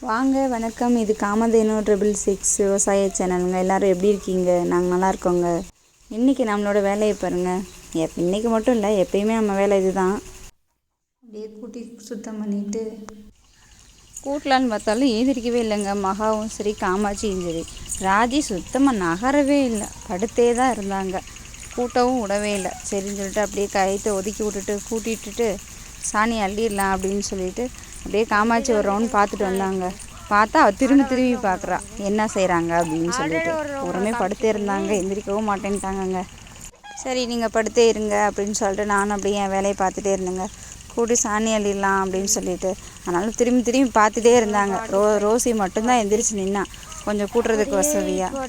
வாங்க வணக்கம். இது காமதேனு 666 விவசாய சேனலுங்க. எல்லோரும் எப்படி இருக்கீங்க? நாங்கள் நல்லா இருக்கோங்க. இன்றைக்கி நம்மளோட வேலையை பாருங்கள். இன்றைக்கி மட்டும் இல்லை, எப்பயுமே நம்ம வேலை இது தான். அப்படியே கூட்டி சுத்தம் பண்ணிவிட்டு கூட்டலான்னு பார்த்தாலும் எழுந்திரிக்கவே இல்லைங்க. மகாவும் சரி, காமாட்சியும் சரி. ராஜி சுத்தமாக நகரவே இல்லை, படுத்தே தான் இருந்தாங்க. கூட்டவும் விடவே இல்லை. சரின்னு சொல்லிட்டு அப்படியே கயத்தை ஒதுக்கி விட்டுட்டு கூட்டிகிட்டு சாணி அள்ளிடலாம் அப்படின்னு சொல்லிட்டு அப்படியே காமாட்சி ஒரு ரவுண்ட் பார்த்துட்டு வந்தாங்க. பார்த்தா திரும்பி பார்க்குறா என்ன செய்கிறாங்க அப்படின்னு சொல்லிட்டு. உடனே படுத்தே இருந்தாங்க, எந்திரிக்கவும் மாட்டேன்ட்டாங்கங்க. சரி நீங்கள் படுத்தே இருங்க அப்படின்னு சொல்லிட்டு நானும் அப்படியே என் வேலையை பார்த்துட்டே இருந்தேங்க. கூட்டி சாணி அள்ளிடலாம் அப்படின்னு சொல்லிட்டு. அதனால திரும்பி பார்த்துட்டே இருந்தாங்க. ரோசி மட்டும்தான் எந்திரிச்சு நின்னா, கொஞ்சம் கூட்டுறதுக்கு வசதியாக.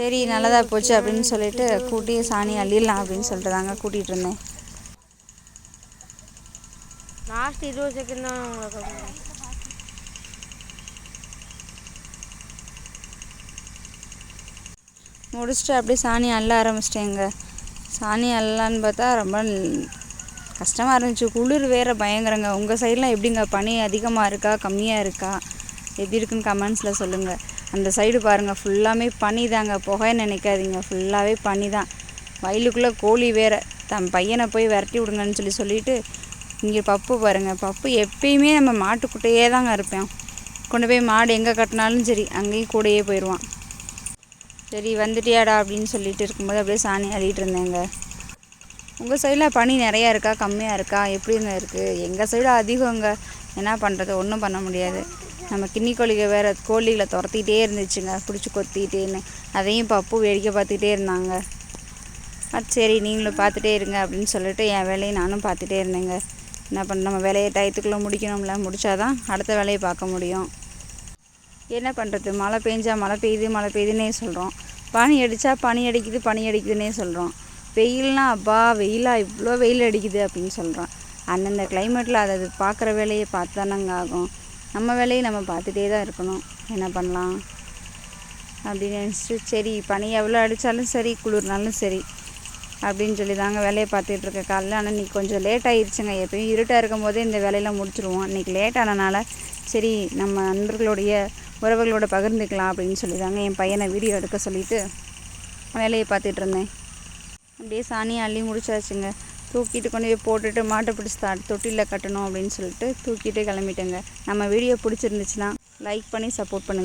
சரி நல்லதாக போச்சு அப்படின்னு சொல்லிட்டு கூட்டி சாணி அள்ளிடலாம் அப்படின்னு சொல்லிட்டு தாங்க கூட்டிகிட்டு இருந்தேன். லாஸ்ட் 20 செகண்ட் தான் உங்களுக்கு முடிச்சுட்டு அப்படியே சாணி அள்ள ஆரம்பிச்சிட்டேங்க. சாணி அள்ளலான்னு பார்த்தா ரொம்ப கஷ்டமாக இருந்துச்சு. குளிர் வேறு பயங்கரங்க. உங்கள் சைடெலாம் எப்படிங்க? பனி அதிகமாக இருக்கா, கம்மியாக இருக்கா, எப்படி இருக்குன்னு கமெண்ட்ஸில் சொல்லுங்கள். அந்த சைடு பாருங்கள், ஃபுல்லாமே பனி தாங்க. புகைன்னு நினைக்காதீங்க, ஃபுல்லாகவே பனி தான். வயலுக்குள்ளே கோழி வேறு. தன் பையனை போய் விரட்டி விடுங்கன்னு சொல்லிட்டு இங்கே பப்பு பாருங்கள். பப்பு எப்பயுமே நம்ம மாட்டுக்குட்டையே தாங்க இருப்பேன். கொண்டு போய் மாடு எங்கே கட்டினாலும் சரி, அங்கேயும் கூடையே போயிடுவான். சரி வந்துட்டியாடா அப்படின்னு சொல்லிட்டு இருக்கும்போது அப்படியே சாணி அள்ளிட்டு இருந்தேங்க. உங்கள் சைடில் பனி நிறையா இருக்கா, கம்மியாக இருக்கா, எப்படிங்க இருக்குது? எங்கள் சைடு அதிகங்க. என்ன பண்ணுறது, ஒன்றும் பண்ண முடியாது. நம்ம கிண்ணி கோழிகள் வேறு கோழிகளை துரத்திக்கிட்டே இருந்துச்சுங்க, பிடிச்சி கொத்திக்கிட்டேன்னு. அதையும் பப்பு வேடிக்கை பார்த்துக்கிட்டே இருந்தாங்க. சரி நீங்களும் பார்த்துட்டே இருங்க அப்படின்னு சொல்லிட்டு என் வேலையை நானும் பார்த்துட்டே இருந்தேங்க. என்ன பண்ண, நம்ம வேலையை டயத்துக்குள்ளே முடிக்கணும்ல, முடித்தாதான் அடுத்த வேலையை பார்க்க முடியும். என்ன பண்ணுறது, மழை பெஞ்சா மழை பெய்யுதுன்னே சொல்கிறோம். பனி அடித்தா பனி அடிக்குதுன்னே சொல்கிறோம். வெயில்னால் அப்பா வெயிலா, இவ்வளோ வெயில் அடிக்குது அப்படின்னு சொல்கிறோம். அந்தந்த கிளைமேட்டில் அதை பார்க்குற வேலையை பார்த்து தானங்க ஆகும். நம்ம வேலையை நம்ம பார்த்துட்டே தான் இருக்கணும். என்ன பண்ணலாம் அப்படின்னு நினச்சிட்டு, சரி பனி எவ்வளோ அடித்தாலும் சரி, குளிர்னாலும் சரி அப்படின்னு சொல்லி தாங்க வேலையை பார்த்துட்ருக்க காலையில். ஆனால் இன்றைக்கி கொஞ்சம் லேட் ஆகிடுச்சுங்க. எப்பயும் இருட்டாக இருக்கும் போதே இந்த வேலையெல்லாம் முடிச்சுருவோம். இன்றைக்கி லேட் ஆனனால சரி நம்ம நண்பர்களுடைய உறவுகளோட பகிர்ந்துக்கலாம் அப்படின்னு சொல்லி தாங்க என் பையனை வீடியோ எடுக்க சொல்லிவிட்டு வேலையை பார்த்துட்டு இருந்தேன். அப்படியே சாணியை அள்ளி முடிச்சாச்சுங்க. தூக்கிட்டு கொண்டு போய் போட்டுட்டு மாட்டை பிடிச்சி தொட்டியில் கட்டணும் அப்படின்னு சொல்லிட்டு தூக்கிட்டு கிளம்பிட்டேங்க. நம்ம வீடியோ பிடிச்சிருந்துச்சுன்னா லைக் பண்ணி சப்போர்ட் பண்ணுங்கள்.